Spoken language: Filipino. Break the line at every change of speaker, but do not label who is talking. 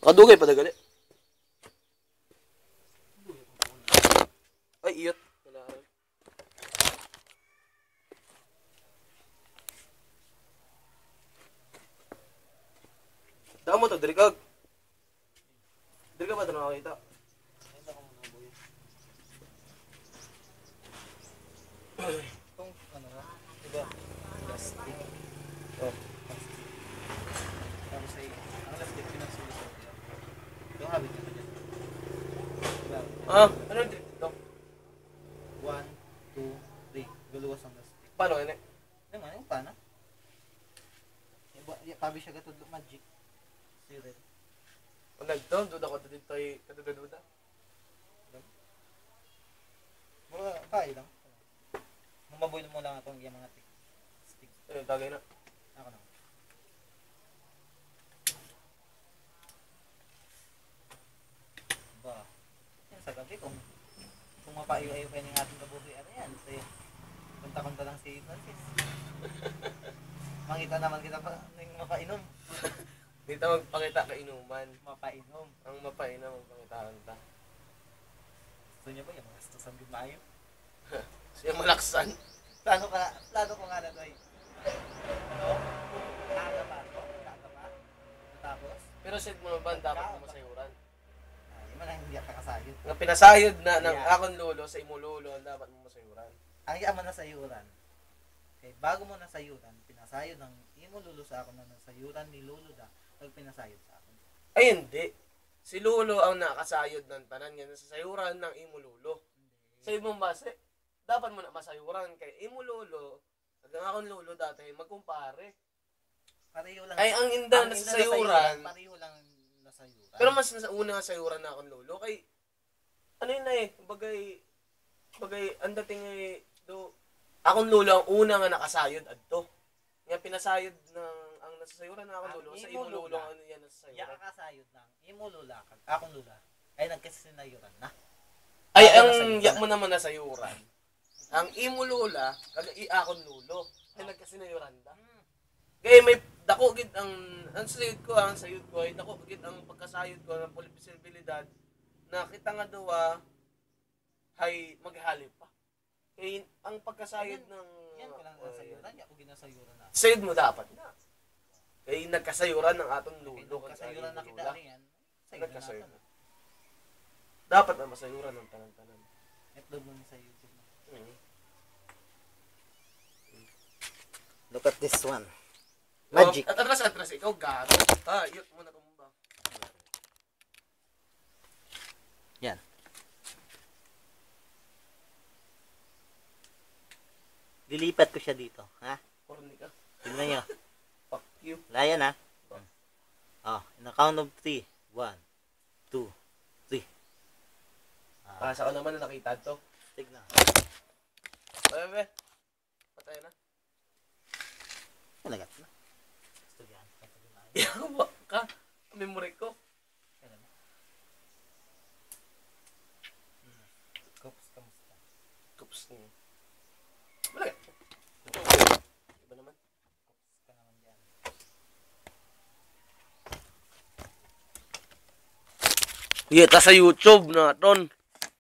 Kadugay pa dagali. Ay, iyot. Daan mo to, dirikag. Dirikag ba ito nakakita?
Itong ano na, diba? Plastic.
Oh.
Tapos ay, ang plastic pinagsulusot niya. Yung habit niya dyan. Diba?
Ah, ano yung dirikag dito?
1, 2, 3. Guluwas ang plastic.
Paano yun eh?
Diba, yung paano? Pabi siya gatudlo magic. Siren.
Kung nagto, duda ko dito ay kaduda-duda.
Mga kaya lang. Maboy mo lang itong mga stick.
Ayun, tagay na.
Ako na. Ba. Yan sa gabi kung mapaiyo-ayo kayo ng ating kabuhi, ano yan? Punta-kunta lang si Francis. Mangita naman kita pa ng mapainom.
Dito magpakita ka inuman.
Mapainom.
Ang mapainom, magpakita ka.
Gusto niya ba yung mga gastusan din maayo?
Siya malaksan.
Plano ko nga na ito ay. Ano? Aga pa. Tapos?
Pero said mo naman, dapat mo masayuran.
Hindi man hindi ka kasayod.
Nga pinasayod na ng akong lolo sa imo lolo, dapat mo masayuran.
Ang iya man nasayuran. Okay, bago mo nasayuran, pinasayod ng imo lolo sa ako na nasayuran ni lolo da, pag pinasayod sa akin.
Ay hindi. Si lolo ang nakasayod ng tanan niya, nasasayuran ng imo lolo. Sa imong base, dapat mo na masayuran kay imo lolo, ang akong lolo dati, magkumpare.
Pareho lang.
Ay, ang inda nasasayuran.
Pareho lang nasayuran.
Pero mas nasa una sayuran na akong lolo. Kay, ano yun na eh, bagay, ang dating eh, akong lolo ang una nga nakasayod adto. Nga pinasayod ng, ang nasasayuran na akong lolo, sa imo lolo ang ano yan nasasayuran.
Ya kakasayod ng imo lola, akong lola, ay nagkasinayuran na.
Ay, ang yak mo naman nasayuran. Ang imo lola, kaga akong lolo, ay nagkasinayuran da. Kaya may dako gid ang sayod ko ay dako gid ang pagkasayod ko ng posibilidad na kita nga daw ay maghalip pa. Kaya ang pagkasayod ng
yan ko lang nasayuran, ya ko ginasayuran na.
sayod mo dapat na. Kaya nagkasayuran ng atong lolo.
Nagkasayuran na kita yan.
Nagkasayuran. Dapat na masayuran ng tanan-tanan.
Upload mo sa YouTube.
Look at this one. Magic.
At atras, ikaw gago. Yun mo na tumba.
Yan. Lilipat ko siya dito, ha?
Corny ka.
Tingnan nyo.
Fuck you.
Layan, ha? Oh, in a count of 3. 1, 2, 3.
Pasa ko naman na nakita to.
Tignan.
Bebe. Patay na.
Malagat na.
Yawa ka. Memory ko.
Kamusta?
Kups niya. Malagat. Iba naman.
Ka naman yan.
Iya, ta sa YouTube na ton.